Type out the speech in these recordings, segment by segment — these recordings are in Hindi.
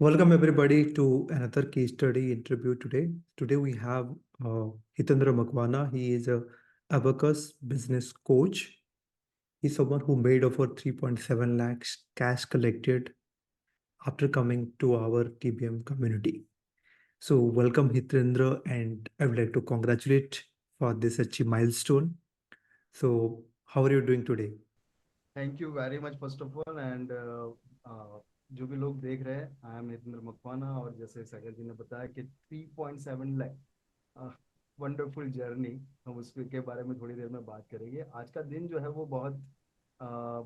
Welcome everybody to another case study interview today. Today we have Hitendra Makwana. He is a Abacus business coach. He's someone who made over 3.7 lakhs cash collected after coming to our TBM community. So welcome Hitendra, and I would like to congratulate for this achieve milestone. So how are you doing today? Thank you very much first of all and जो भी लोग देख रहे हैं आई एम नितिन मकवाना और जैसे सागर जी ने बताया कि 3.7 लाख वंडरफुल जर्नी हम उसके बारे में थोड़ी देर में बात करेंगे। आज का दिन जो है वो बहुत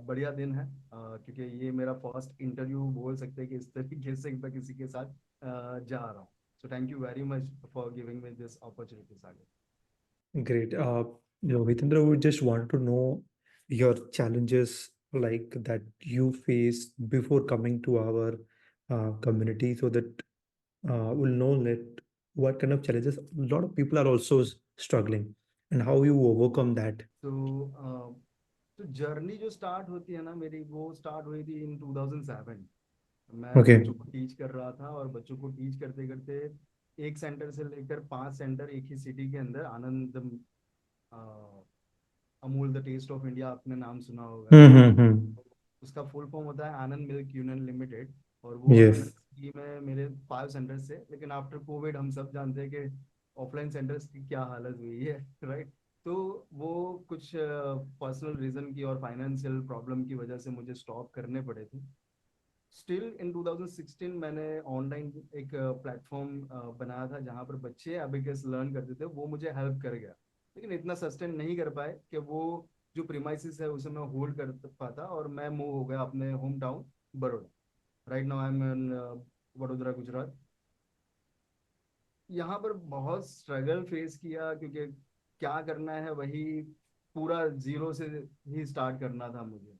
बढ़िया दिन है क्योंकि ये मेरा फर्स्ट इंटरव्यू बोल सकते हैं कि इस तरीके से मैं किसी के साथ जा रहा हूँ। So thank you very much for giving me this opportunity Sagar. Great. Hitendra, we just want to know your challenges like that you faced before coming to our community so that we'll know that what kind of challenges a lot of people are also struggling and how you overcome that. तो तो जर्नी जो स्टार्ट होती है ना मेरी वो स्टार्ट हुई थी इन 2007। मैं Okay. बच्चों को टीच कर रहा था और बच्चों को टीच करते करते एक सेंटर से लेकर 5 सेंटर एक ही सिटी के अंदर Anand uh, Amul the taste of India आपने नाम सुना होगा। Mm-hmm. उसका फुल फॉर्म होता है आनंद मिल्क यूनियन लिमिटेड और वो Yes. एमएनसी में मेरे 5 सेंटर्स थे। लेकिन आफ्टर कोविड हम सब जानते हैं कि ऑफलाइन सेंटर्स की क्या हालत हुई है राइट। तो वो कुछ पर्सनल रीजन की और फाइनेंशियल प्रॉब्लम की वजह से मुझे स्टॉप करने पड़े थे। स्टिल इन 2016 मैंने ऑनलाइन एक प्लेटफॉर्म बनाया था जहाँ पर बच्चे अबिकस लर्न करते थे, वो मुझे हेल्प कर गया। लेकिन इतना सस्टेन नहीं कर पाए कि वो जो प्रीमाइसिस है उसे मैं होल्ड कर पाता और मैं मूव हो गया अपने home town Baroda. Right now I am in Vadodara Gujarat. यहाँ पर बहुत स्ट्रगल फेस किया क्योंकि क्या करना है वही पूरा जीरो से ही स्टार्ट करना था मुझे।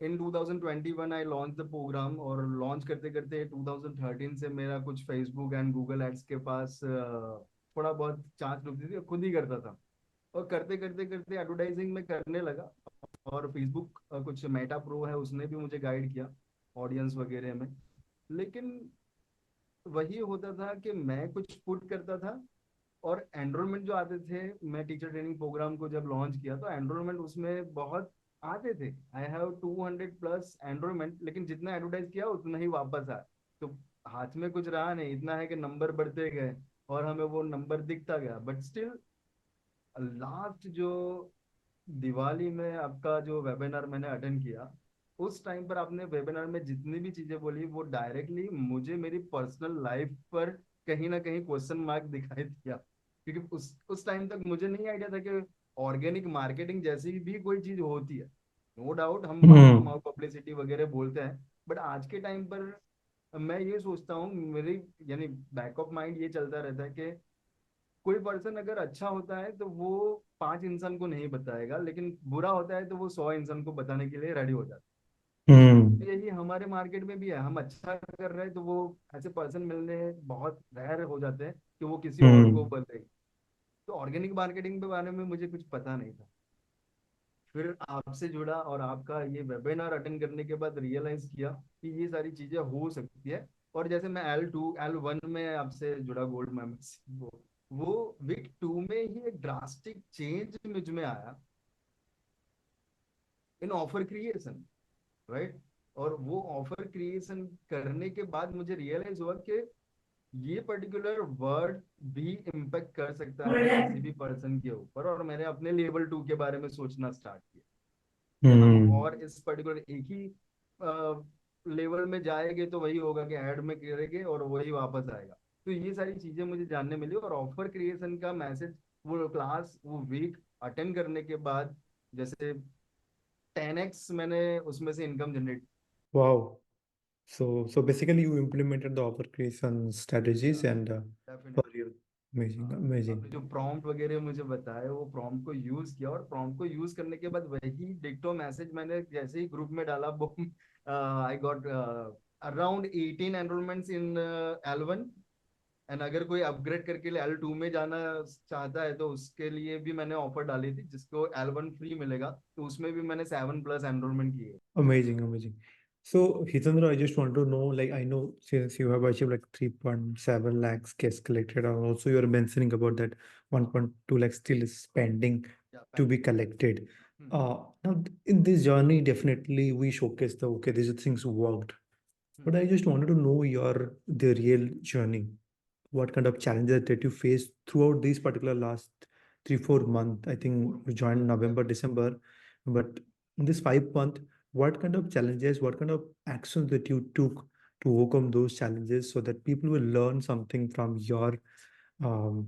इन 2021 आई लॉन्च द प्रोग्राम और लॉन्च करते करते 2013 से मेरा कुछ फेसबुक एंड गूगल एड्स के पास थोड़ा बहुत चांस डूबती थी, खुद ही करता था। और करते करते करते एडवर्टाइजिंग में करने लगा। और फेसबुक कुछ मेटा प्रो है उसने भी मुझे गाइड किया ऑडियंस वगैरह में। लेकिन वही होता था कि मैं कुछ पुट करता था और एनरोलमेंट जो आते थे, मैं टीचर ट्रेनिंग प्रोग्राम को जब लॉन्च किया तो एनरोलमेंट उसमें बहुत आते थे। आई हैव 200 प्लस एनरोलमेंट, लेकिन जितना एडवर्टाइज किया उतना ही वापस आया। तो हाथ में कुछ रहा नहीं, इतना है कि नंबर बढ़ते गए और हमें वो नंबर दिखता गया। बट स्टिल लास्ट जो दिवाली में आपका जो वेबिनार मैंने अटेंड किया, उस टाइम पर आपने वेबिनार में जितनी भी चीजें बोली वो डायरेक्टली मुझे मेरी पर्सनल लाइफ पर कहीं ना कहीं क्वेश्चन मार्क दिखाई दिया। क्योंकि उस टाइम तक मुझे नहीं आइडिया था कि ऑर्गेनिक मार्केटिंग जैसी भी कोई चीज होती है। नो डाउट हम mouth to Hmm. Mouth publicity वगैरह बोलते हैं, बट आज के टाइम पर मैं ये सोचता हूँ मेरी यानी बैक ऑफ माइंड ये चलता रहता है कि कोई पर्सन अगर अच्छा होता है तो वो 5 इंसान को नहीं बताएगा, लेकिन बुरा होता है तो वो 100 इंसान को बताने के लिए रेडी हो जाता Hmm. है। यही हमारे मार्केट में भी है, हम अच्छा कर रहे हैं तो वो ऐसे पर्सन मिलने बहुत रेयर हो जाते हैं कि वो किसी और को Hmm. बोले। तो ऑर्गेनिक मार्केटिंग के बारे में मुझे कुछ पता नहीं था। फिर आपसे जुड़ा और आपका ये वेबिनार अटेंड करने के बाद रियलाइज किया कि ये सारी चीजें हो सकती है। और जैसे मैं L1 में आपसे जुड़ा गोल्ड मेंबरशिप, वो वीक 2 में ही एक ड्रास्टिक चेंज मुझ में आया इन ऑफर क्रिएशन। राइट। और वो ऑफर क्रिएशन करने के बाद मुझे रियलाइज हुआ कि ये पर्टिकुलर वर्ड भी इम्पेक्ट कर सकता है किसी भी पर्सन के ऊपर। और मैंने अपने लेवल 2 के बारे में सोचना स्टार्ट किया कि हम Hmm. और इस पर्टिकुलर एक ही लेवल में जाएंगे तो वही होगा कि ऐड में करेंगे और वही वापस आएगा। तो ये सारी चीजें मुझे जानने मिली और ऑफर क्रिएशन का मैसेज, वो क्लास वो वीक अटेंड करने के बाद जैसे 10x मैंने उसमें से income generate. Wow. So basically you implemented the offer creation strategies and for definitely. you. Amazing, हाँ, amazing. आपने जो प्रॉम्प्ट वगैरह मुझे बताया वो प्रॉम्प्ट को यूज किया और प्रॉम्प्ट को यूज करने के बाद वही डिक्टो मैसेज मैंने जैसे ही ग्रुप में डाला, boom, I got around 18 enrolments in L1। And अगर कोई अपग्रेड करके L2 में जाना चाहता है तो उसके लिए भी मैंने ऑफर डाली थी जिसको L1 फ्री मिलेगा, तो उसमें भी मैंने 7 प्लस एनरोलमेंट किए। Amazing, amazing. So, Hitendra, I just want to know, like, I know since you have achieved like 3.7 lakhs cash collected, and also you're mentioning about that 1.2 lakhs still is pending Yeah, to be pending. collected. Hmm. Now, in this journey, definitely we showcase the, okay, these things worked. But Hmm. I just wanted to know the real journey. What kind of challenges that you faced throughout these particular last 3, 4 months? I think 4 months. you joined Yeah. November, December, but in this 5 month, what kind of challenges, what kind of actions that you took to overcome those challenges so that people will learn something from your um,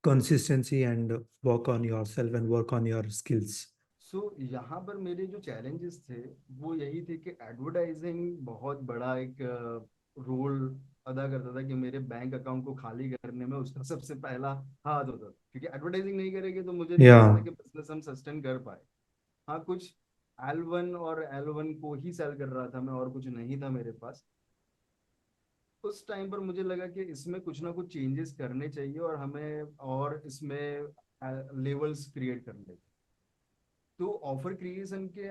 consistency and work on yourself and work on your skills? सो यहाँ पर मेरे जो चैलेंजेस थे वो यही थे कि एडवर्टाइजिंग बहुत बड़ा एक रोल अदा करता था कि मेरे बैंक अकाउंट को खाली करने में उसका सबसे पहला हाथ होता था, क्योंकि एडवर्टाइजिंग नहीं करेंगे तो मुझे नहीं लगता था Yeah, कि बिजनेस हम सस्टेन कर पाए। हाँ, कुछ L1 और L1 को ही सेल कर रहा था मैं, और कुछ नहीं था मेरे पास। उस टाइम पर मुझे लगा कि इसमें कुछ ना कुछ चेंजेस करने चाहिए और हमें और इसमें लेवल्स क्रिएट करने चाहिए। तो ऑफर क्रिएशन के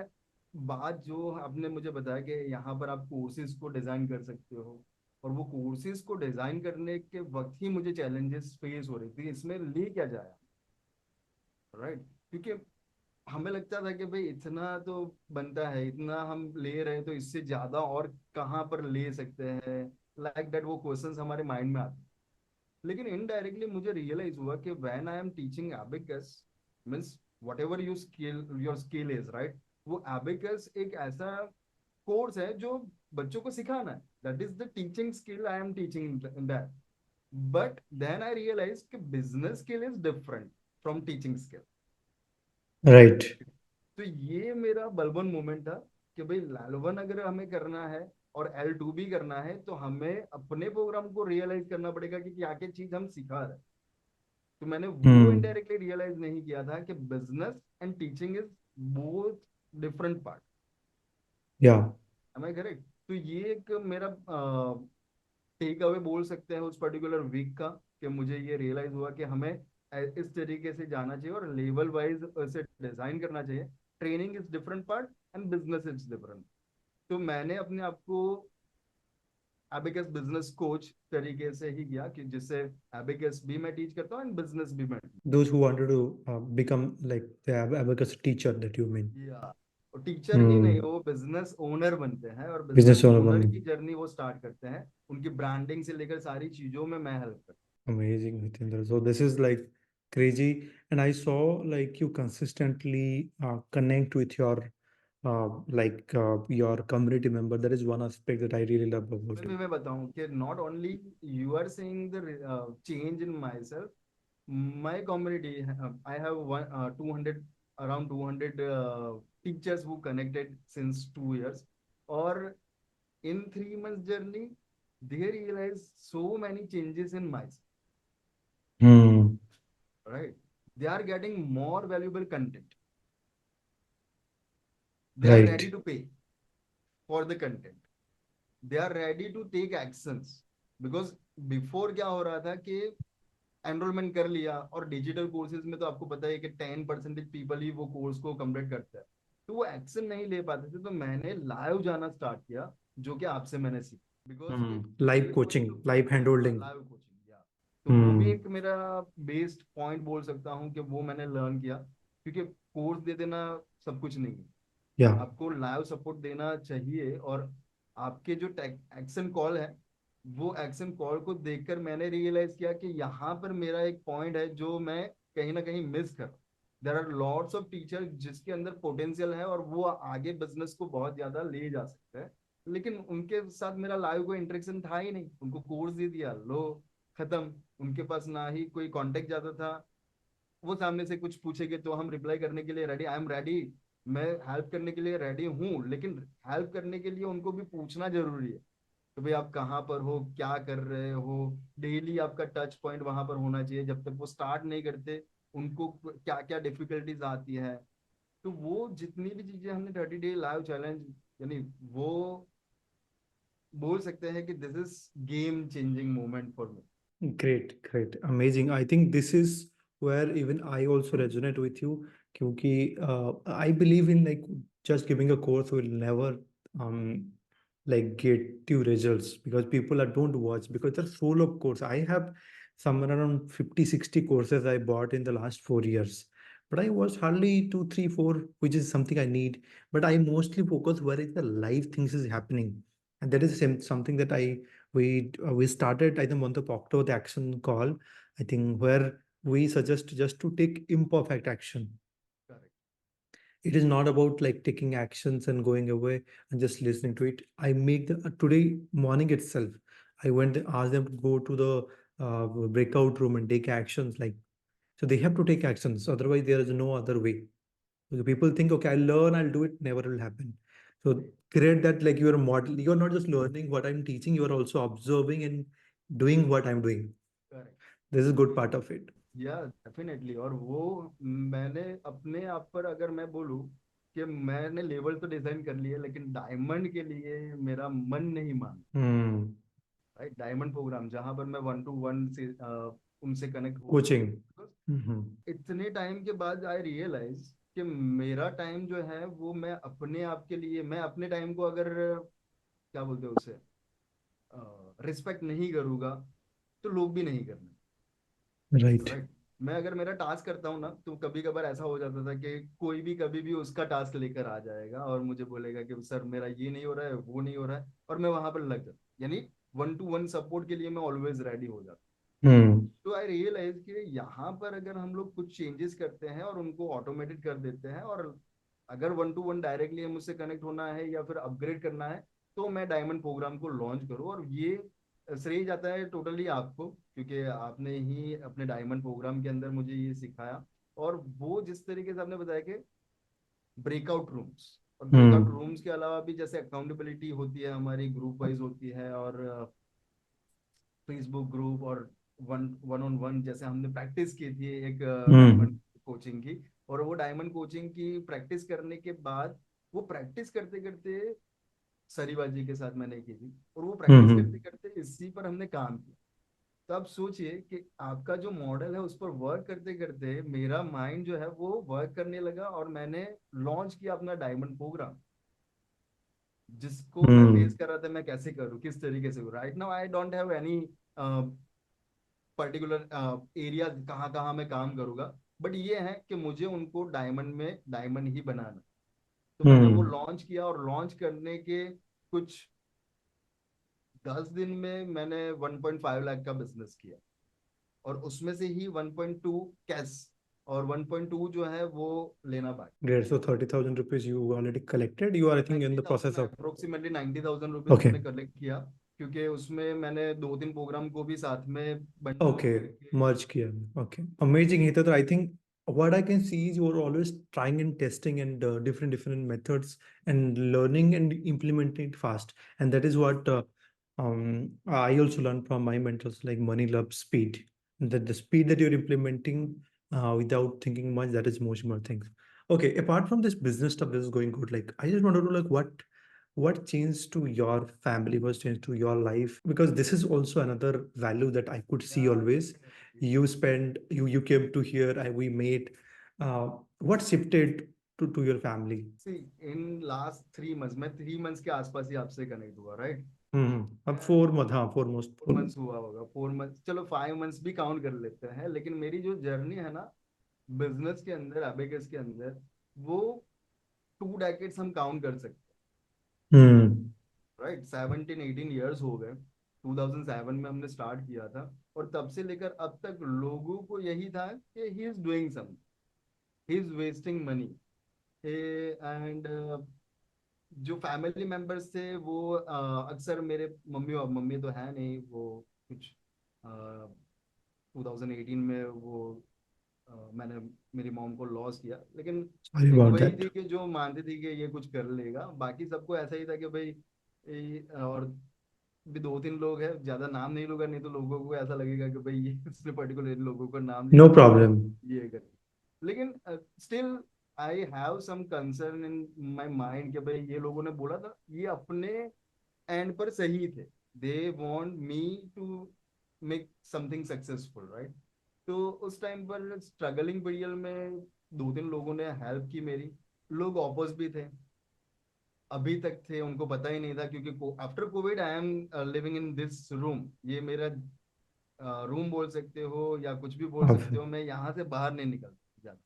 बाद जो आपने मुझे बताया कि यहाँ पर आप कोर्सेज को डिजाइन कर सकते हो, और वो कोर्सेज को डिजाइन करने के वक्त ही मुझे चैलेंजेस फेस हो रही थी, इसमें ले क्या जाए, राइट? क्योंकि हमें लगता था कि भाई इतना तो बनता है, इतना हम ले रहे हैं तो इससे ज्यादा और कहाँ पर ले सकते हैं, लाइक दैट वो क्वेश्चंस हमारे माइंड में आते। लेकिन इनडायरेक्टली मुझे रियलाइज हुआ कि when I am teaching abacus, means whatever your skill is, right, वो एबिकस एक ऐसा कोर्स है जो बच्चों को सिखाना है, that is the teaching skill I am teaching in that. But then I realise कि business skill is different from teaching skill. right. तो ये मेरा बलबन मोमेंट था कि भाई L1 अगर हमें करना है और L2 भी करना है तो हमें अपने प्रोग्राम को रियलाइज करना पड़ेगा कि क्या क्या चीज हम सिखा रहे हैं। तो मैंने वो Hmm. इनडायरेक्टली रियलाइज नहीं किया था कि business and teaching is both different part. Yeah. Am I correct? तो ये एक मेरा टेक अवे बोल सकते हैं उस पर्टिकुलर वीक का, कि मुझे ये रियलाइज हुआ कि हमें इस तरीके से जाना चाहिए और लेवल वाइज से डिजाइन करना चाहिए। Training is different part and business is different. तो मैंने अपने आप को एबिकस बिजनेस कोच तरीके से ही किया, कि जिससे एबिकस भी मैं टीच करता हूँ एंड बिजनेस भी मैं teach Those who wanted to become like the abacus teacher that you mean. या टीचर ही नहीं, Hmm. वो बिजनेस ओनर बनते हैं और Business बिजनेस owner ओनर की one. जर्नी वो स्टार्ट करते हैं। उनकी ब्रांडिंग से लेकर सारी चीजों में मैं हेल्प करता Amazing, Hitendra. So this is like crazy, and I saw like you consistently connect with your community member. That is one aspect that I really love about हूँ। it. मैं बताऊं कि not only you are seeing the change in my self, my community, I have 200, around 200 teachers who connected since 2 years, or in 3 months journey they realize so many changes in myself, Hmm. right? They are getting more valuable content, they are ready Right. to pay for the content, they are ready to take actions, because before क्या हो रहा था कि एनरोलमेंट कर लिया, और डिजिटल कोर्सेज में तो आपको पता है कि 10% पीपल ही वो कोर्स को कंप्लीट करता है, तो वो एक्शन नहीं ले पाते थे। तो मैंने लाइव जाना स्टार्ट किया, जो कि आपसे मैंने सीखा, बिकॉज कि Hmm. Live ये कोई तो coaching, live handholding. Live coaching या, तो वो भी Hmm. एक मेरा बेस्ड पॉइंट बोल सकता हूँ कि वो मैंने लर्न किया, क्योंकि कोर्स दे देना सब कुछ नहीं है, Yeah. आपको लाइव सपोर्ट देना चाहिए। और आपके जो एक्शन कॉल है, वो एक्शन कॉल को देखकर मैंने रियलाइज किया कि यहाँ पर मेरा एक पॉइंट है जो मैं कहीं ना कहीं मिस कर। There are lots of teacher जिसके अंदर पोटेंशियल है और वो आगे बिजनेस को बहुत ज्यादा ले जा सकते हैं, लेकिन उनके साथ मेरा लाइव कोई इंटरेक्शन था ही नहीं। उनको कोर्स दे दिया, लो, खत्म। उनके पास ना ही कोई कांटेक्ट जाता था। वो सामने से कुछ पूछेंगे तो हम रिप्लाई करने के लिए रेडी, आई एम रेडी, मैं हेल्प करने के लिए रेडी हूँ, लेकिन हेल्प करने के लिए उनको भी पूछना जरूरी है तो भाई आप कहाँ पर हो, क्या कर रहे हो। डेली आपका टच पॉइंट वहां पर होना चाहिए, जब तक वो स्टार्ट नहीं करते उनको क्या क्या डिफिकल्टीज आती है। तो वो जितनी भी चीजें हमने 30 डे लाइव चैलेंज, यानी वो बोल सकते हैं कि this is game changing moment for me. Great, great, amazing. I think this is where even I also resonate with you, क्योंकि I believe in like just giving a course will never um like get you results, because people are don't watch because they're full of course. I have somewhere around 50, 60 courses I bought in the last 4 years, but I watch hardly two, three, four, which is something I need. But I mostly focus where is the live things is happening, and that is something that we started I think month of October the action call, I think, where we suggest just to take imperfect action. Correct. It is not about like taking actions and going away and just listening to it. I make the today morning itself, I went and asked them to go to the breakout room and take actions, like, so they have to take actions, otherwise there is no other way. Okay, people think, okay, I'll learn, I'll do it, never will happen. So Right. create that, like, you're a model, you're not just learning what I'm teaching, you are also observing and doing what I'm doing. Correct. This is good part of it. या डेफिनेटली। और वो मैंने अपने आप पर अगर मैं बोलूँ कि मैंने लेवल तो डिजाइन कर लिए, लेकिन डायमंड के लिए मेरा मन नहीं मान। Hmm. राइट, डायमंड प्रोग्राम जहां पर मैं 1 to 1 से उनसे कनेक्ट हुआ। Coaching. Hmm. इतने टाइम के बाद आई रियलाइज कि मेरा टाइम जो है वो मैं अपने आप के लिए, मैं अपने टाइम को अगर क्या बोलते हैं उसे रिस्पेक्ट नहीं करूंगा तो लोग भी नहीं करने। Right. राइट। मैं अगर मेरा टास्क करता हूँ ना, तो कभी कभार ऐसा हो जाता था कि कोई भी कभी भी उसका टास्क लेकर आ जाएगा और मुझे बोलेगा कि सर मेरा ये नहीं हो रहा है, वो नहीं हो रहा है, और मैं वहां पर लग जाता, यानी 1 to 1 सपोर्ट के लिए मैं ऑलवेज रेडी हो जाता। Hmm. तो आई रियलाइज कि यहाँ पर अगर हम लोग कुछ चेंजेस करते हैं और उनको ऑटोमेटेड कर देते हैं, और अगर 1 to 1 डायरेक्टली मुझसे कनेक्ट होना है या फिर अपग्रेड करना है, तो मैं डायमंड प्रोग्राम को लॉन्च करूँ। और ये श्रेय जाता है टोटली आपको, क्योंकि आपने ही अपने डायमंड प्रोग्राम के अंदर मुझे ये सिखाया। और वो जिस तरीके से आपने बताया कि ब्रेकआउट रूम्स, और ब्रेकआउट Hmm. रूम्स के अलावा भी जैसे अकाउंटेबिलिटी होती है हमारी, ग्रुप वाइज होती है, और फेसबुक ग्रुप, और वन वन ऑन वन जैसे हमने प्रैक्टिस की थी एक Hmm. डायमंड कोचिंग की। और वो डायमंड कोचिंग की प्रैक्टिस करने के बाद, वो प्रैक्टिस करते करते सरीबाजी के साथ मैंने की थी, और वो प्रैक्टिस करते Hmm. करते इसी पर हमने काम किया। तो आप सोचिए कि आपका जो मॉडल है उस पर वर्क करते करते मेरा माइंड जो है वो वर्क करने लगा, और मैंने लॉन्च किया अपना डायमंड प्रोग्राम, जिसको मैं फेस Hmm. कर रहा था मैं कैसे करूँ, किस तरीके से। Right now I don't have any particular area कहाँ कहाँ मैं काम करूंगा, बट ये है कि मुझे उनको डायमंड में डायमंड ही बनाना। तो मैंने वो Hmm. लॉन्च किया, और लॉन्च करने के कुछ 10 दिन में मैंने 1.5 लाख का बिजनेस किया, और उसमें से ही 1.2 कैश, और 1.2 जो है वो लेना बाकी। Great. So 30,000 rupees you already collected. You are, I think, in the 90,000, process of. Approximately 90,000 rupees Okay. मैंने कलेक्ट किया, क्योंकि उसमें मैंने 2 3 प्रोग्राम को भी साथ में बंडल Okay. करके। Merge kiya. Okay. Amazing, Hitendra. I think what I can see is you're always trying and testing and different methods and learning and implementing it fast. And that is what I also learned from my mentors, like money loves speed. That the speed that you're implementing without thinking much, that is most more things. Okay. Apart from this business stuff, this is going good. Like I just want to know, like, what changed to your family, what changed to your life, because this is also another value that I could see या always. Definitely. You came to here, we made what shifted to your family. See in last 3 months, मैं 3 मंथ्स के आसपास ही आपसे कनेक्ट हुआ, राइट। अब 4 month, हाँ, foremost 4 मंथ्स हुआ होगा, 4 मंथ्स, चलो 5 मंथ्स भी काउंट कर लेते हैं। लेकिन मेरी जो जर्नी है ना बिजनेस के अंदर, अबेकस के अंदर, वो 2 डेकेड्स हम काउंट कर सकते hmm हैं। राइट, 17 18 ईयर्स हो गए। 2007 में हमने स्टार्ट किया था, और तब से लेकर अब तक लोगों को यही था कि he is doing something, he is wasting money. And जो फैमिली मेंबर्स थे वो अक्सर मेरे मम्मी, और मम्मी तो है नहीं, वो कुछ 2018 में वो मैंने मेरी मॉम को लॉस किया। लेकिन sorry एक about वही that. थी कि जो मानती थी कि ये कुछ कर लेगा, बाकी सबको ऐसा ही था कि भाई और भी 2 3 लोग हैं, ज्यादा नाम नहीं लूंगा, नहीं तो लोगों को ऐसा लगेगा कि भाई ये उसने पर्टिकुलर इन लोगों का नाम लिया No तो problem. ये कर। लेकिन still I have some concern in my mind कि भाई ये लोगों ने बोला था, ये अपने एंड पर सही थे, they want me to make something successful, right. तो उस टाइम पर स्ट्रगलिंग पीरियड में 2 3 लोगों ने हेल्प की मेरी, लोग ऑपोज भी थे। अभी तक थे उनको पता ही नहीं था, क्योंकि after Covid I am living in this room. ये मेरा रूम बोल सकते हो या कुछ भी बोल अब सकते हो। मैं यहाँ से बाहर नहीं निकल जाता,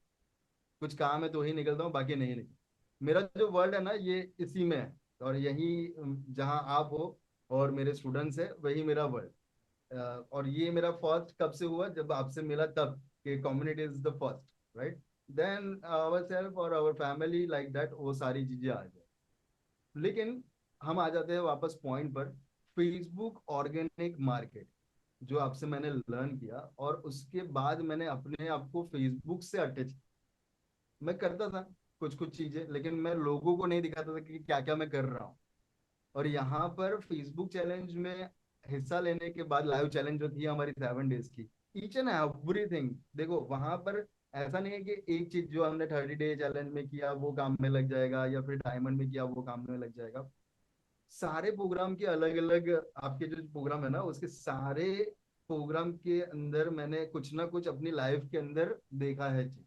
कुछ काम है तो ही निकलता हूँ, बाकी नहीं निकल। मेरा जो वर्ल्ड है ना ये इसी में है, और यही जहाँ आप हो और मेरे स्टूडेंट्स है वही मेरा वर्ल्ड। और ये मेरा फर्स्ट कब से हुआ, जब आपसे मिला तब, कि community is the first, right. Then our self और आवर फैमिली लाइक दैट, वो सारी चीजें आ जाए। लेकिन हम आ जाते हैं वापस पॉइंट पर, फेसबुक ऑर्गेनिक मार्केट, जो आपसे मैंने लर्न किया, और उसके बाद मैंने अपने आप को फेसबुक से अटैच। मैं करता था कुछ कुछ चीजें, लेकिन मैं लोगों को नहीं दिखाता था कि क्या क्या मैं कर रहा हूँ। और यहाँ पर फेसबुक चैलेंज में हिस्सा लेने के बाद, लाइव चैलेंज जो थी हमारी 7 डेज की, ईच एंड एवरीथिंग, देखो वहां पर ऐसा नहीं है कि एक चीज जो हमने 30 डे चैलेंज में किया वो काम में लग जाएगा, या फिर डायमंड में किया वो काम में लग जाएगा। सारे प्रोग्राम के अलग अलग, आपके जो प्रोग्राम है ना उसके सारे प्रोग्राम के अंदर मैंने कुछ ना कुछ अपनी लाइफ के अंदर देखा है चीज,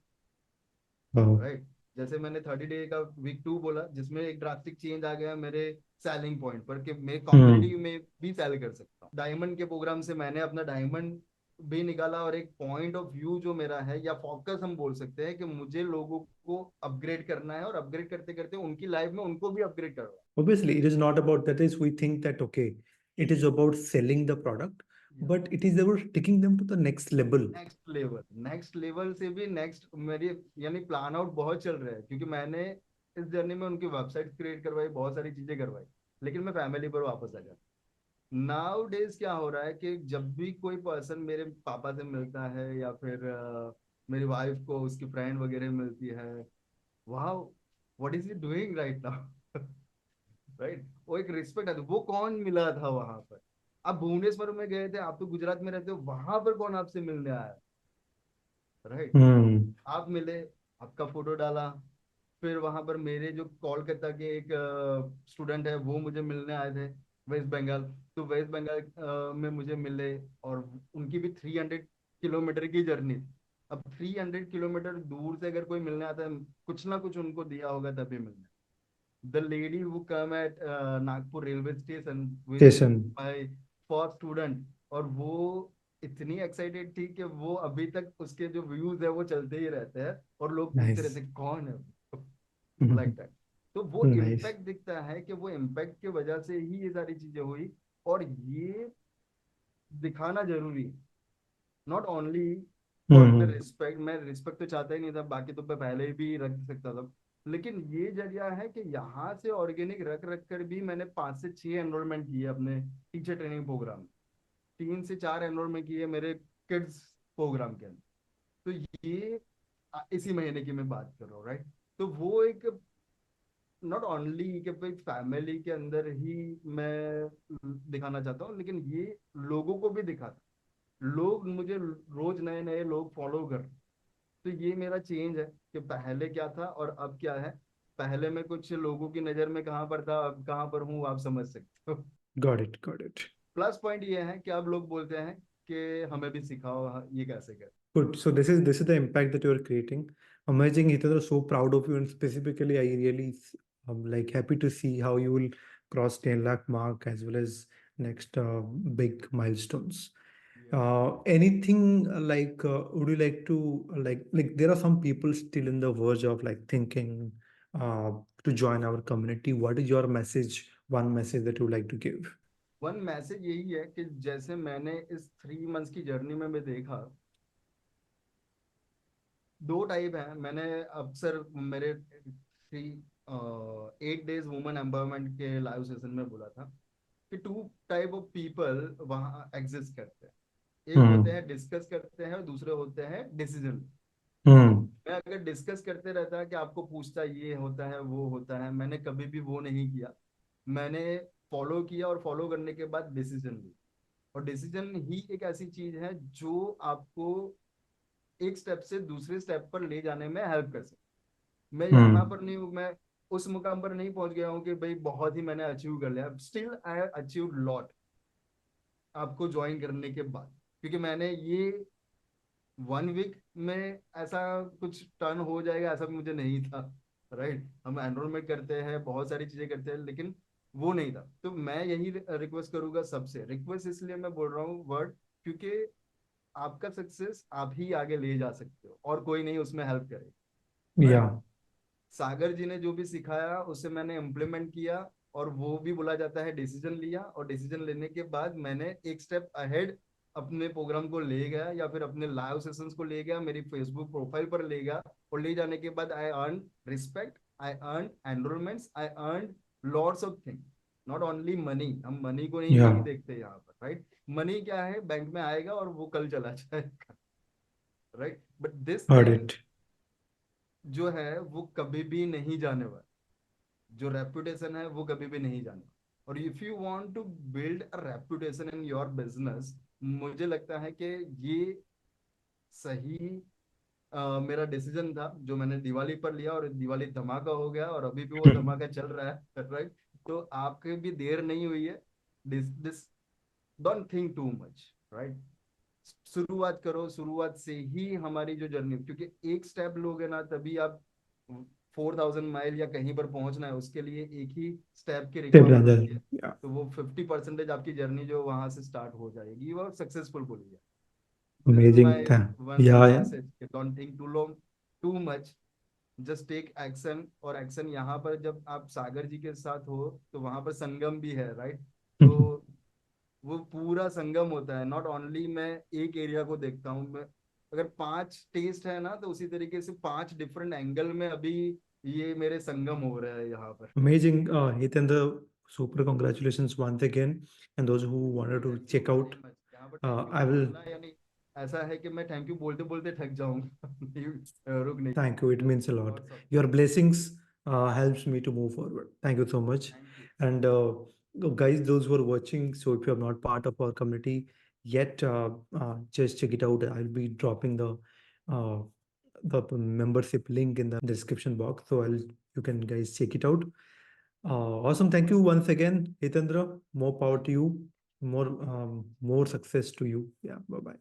राइट। जैसे मैंने 30 डे का वीक 2 बोला, जिसमें एक ड्रास्टिक चेंज आ गया मेरे सेलिंग पॉइंट पर, कि मैं कम्युनिटी में भी सेल कर सकता हूँ। डायमंड के प्रोग्राम से मैंने अपना डायमंड भी निकाला, और एक पॉइंट ऑफ व्यू जो मेरा है या फोकस हम बोल सकते हैं, कि मुझे लोगों को अपग्रेड करना है, और अपग्रेड करते करते उनकी लाइफ में उनको भी अपग्रेड करना obviously it is not about that, is we think that okay, it is about selling the product, है। but it is about taking them to the next level. Next level से भी नेक्स्ट, मेरी यानी प्लान आउट बहुत चल रहा है, क्योंकि मैंने इस जर्नी में उनकी वेबसाइट क्रिएट करवाई, बहुत सारी चीजें करवाई। लेकिन मैं फैमिली पर वापस आ गया। नाउ डेज क्या हो रहा है कि जब भी कोई पर्सन मेरे पापा से मिलता है, या फिर मेरी वाइफ को उसकी फ्रेंड वगैरह मिलती है, वाह, what is he doing right now, right. वो एक रिस्पेक्ट है, वो कौन मिला था वहां पर। आप भुवनेश्वर में गए थे, आप तो गुजरात में रहते हो, वहां पर कौन आपसे मिलने आया, राइट। Hmm. आप मिले, आपका फोटो डाला। फिर वहां पर मेरे जो कोलकाता के एक स्टूडेंट है वो मुझे मिलने आए थे, वेस्ट बंगाल। तो वेस्ट बंगाल में मुझे मिले, और उनकी भी 300 किलोमीटर की जर्नी। अब 300 किलोमीटर दूर से अगर कोई मिलने आता है, कुछ ना कुछ उनको दिया होगा तभी मिलना। The lady who come at Nagpur railway station with Jason. My first student, और वो इतनी एक्साइटेड थी कि वो अभी तक उसके जो व्यूज है वो चलते ही रहते हैं, और लोग पूछते Nice. रहते हैं, कौन है, लाइक दैट। तो वो Nice. इम्पैक्ट दिखता है कि वो इम्पैक्ट की वजह से ही ये सारी चीजें हुई। और ये दिखाना जरूरी है, not only for the Hmm. Respect. मैं रिस्पेक्ट तो चाहता ही नहीं था, बाकी तो मैं पहले भी रख सकता था। लेकिन ये जरिया है कि यहाँ से ऑर्गेनिक रख रख कर भी मैंने 5 से 6 एनरोलमेंट किए अपने टीचर ट्रेनिंग प्रोग्राम में। 3 से 4 एनरोलमेंट किए मेरे किड्स प्रोग्राम के अंदर। तो ये इसी महीने की मैं बात कर रहा हूँ, राइट। तो वो एक, नॉट ओनली कि भाई फैमिली के अंदर ही मैं दिखाना चाहता हूँ, लेकिन ये लोगों को भी दिखाता। लोग मुझे रोज नए नए लोग फॉलो कर। तो ये मेरा चेंज है, कि पहले क्या था और अब क्या है। पहले मैं कुछ लोगों की नजर में कहाँ पर था, अब कहाँ पर हूँ, आप समझ सकते हो। Got it. Got it. Plus point ये है कि अब लोग बोलते हैं कि हमें भी सिखाओ, हाँ, ये कैसे कर। Good. So this is the impact that you are creating. Amazing, Hitendra. So proud of you, and specifically, I really like happy to see how you will cross 10 lakh mark as well as next big milestones. Anything would you like to like there are some people still in the verge of like thinking uh, to join our community. What is your message? One message that you would like to give? One message यही है कि जैसे मैंने इस 3 मंथ्स की जर्नी में मैं देखा, दो टाइप है। मैंने अक्सर मेरे 8 डेज वुमेन एम्पावरमेंट के लाइव सेशन में बोला था कि 2 टाइप ऑफ पीपल वहाँ एग्जिस्ट करते हैं। एक होते Hmm. हैं डिस्कस करते हैं, और दूसरे होते हैं डिसीजन। Hmm. मैं अगर डिस्कस करते रहता कि आपको पूछता ये होता है वो होता है, मैंने कभी भी वो नहीं किया। मैंने फॉलो किया, और फॉलो करने के बाद डिसीजन ली। और डिसीजन ही एक ऐसी चीज है जो आपको एक स्टेप से दूसरे स्टेप पर ले जाने में हेल्प कर सकती। मैं यहाँ Hmm. पर नहीं हूँ, मैं उस मुकाम पर नहीं पहुंच गया हूँ कि भाई बहुत ही मैंने अचीव कर लिया। Still I have achieve lot आपको ज्वाइन करने के बाद, क्योंकि मैंने ये 1 वीक में ऐसा कुछ टर्न हो जाएगा ऐसा भी मुझे नहीं था, राइट, हम एनरोलमेंट करते हैं, बहुत सारी चीजें करते हैं, लेकिन वो नहीं था। तो मैं यही रिक्वेस्ट करूंगा सबसे, रिक्वेस्ट इसलिए मैं बोल रहा हूँ वर्ड, क्योंकि आपका सक्सेस आप ही आगे ले जा सकते हो, और कोई नहीं उसमें हेल्प करे, राइट। Yeah. सागर जी ने जो भी सिखाया उसे मैंने इम्प्लीमेंट किया, और वो भी बोला जाता है डिसीजन लिया, और डिसीजन लेने के बाद मैंने एक स्टेप अहेड अपने प्रोग्राम को ले गया, या फिर अपने लाइव सेशंस को ले गया, मेरी फेसबुक प्रोफाइल पर ले गया, और ले जाने के बाद I earn respect, I earn enrolments, I earn lots of thing, not only money. हम मनी को नहीं Yeah. देखते यहाँ पर, राइट। मनी क्या है, बैंक में आएगा और वो कल चला जाएगा, right. But this Heard thing it. जो है वो कभी भी नहीं जाने वाला, जो रेपुटेशन है वो कभी भी नहीं जाना। और if you want to build a reputation in your business, मुझे लगता है कि ये सही मेरा डिसीजन था जो मैंने दिवाली पर लिया, और दिवाली धमाका हो गया, और अभी भी वो धमाका चल रहा है, राइट। तो आपके भी देर नहीं हुई है, this don't think too much, right. शुरुआत करो, शुरुआत से ही हमारी जो जर्नी, क्योंकि एक स्टेप लोगे ना तभी आप 4000 माइल या कहीं पर पहुंचना है, उसके लिए एक ही स्टेप की Step रिक्वायरमेंट Raja. होती है। Yeah. तो वो 50% आपकी जर्नी जो वहां से स्टार्ट हो जाएगी, वो सक्सेसफुल बोलिए। This is Amazing. My one Yeah. Yeah. Message, don't think too long, too much, just take action. और एक्शन यहाँ पर जब आप सागर जी के साथ हो तो वहां पर संगम भी है, राइट। तो वो पूरा संगम होता है, नॉट ओनली मैं एक एरिया को देखता हूँ मैं, अगर 5 टेस्ट है ना, तो उसी तरीके से 5 डिफरेंट एंगल में अभी ये मेरे संगम हो रहा है यहाँ पर। Amazing, Hitendra. Super congratulations once again. And those who wanted to thank you check out, very much. यहाँ पर थैंक यू I will. बोलना, यानी ऐसा है कि मैं थैंक यू बोलते बोलते थक जाऊंगा, रुक नहीं Thank you. It पाऊंगा। means a lot. Lots of Your blessings helps me to move forward. Thank you so much. Thank you. And guys, those who are watching, so if you are not part of our community yet, just check it out. I'll be dropping uh, the membership link in the description box, so you can guys check it out. Awesome. Thank you once again, Hitendra. More power to you. More success to you. Yeah. Bye bye.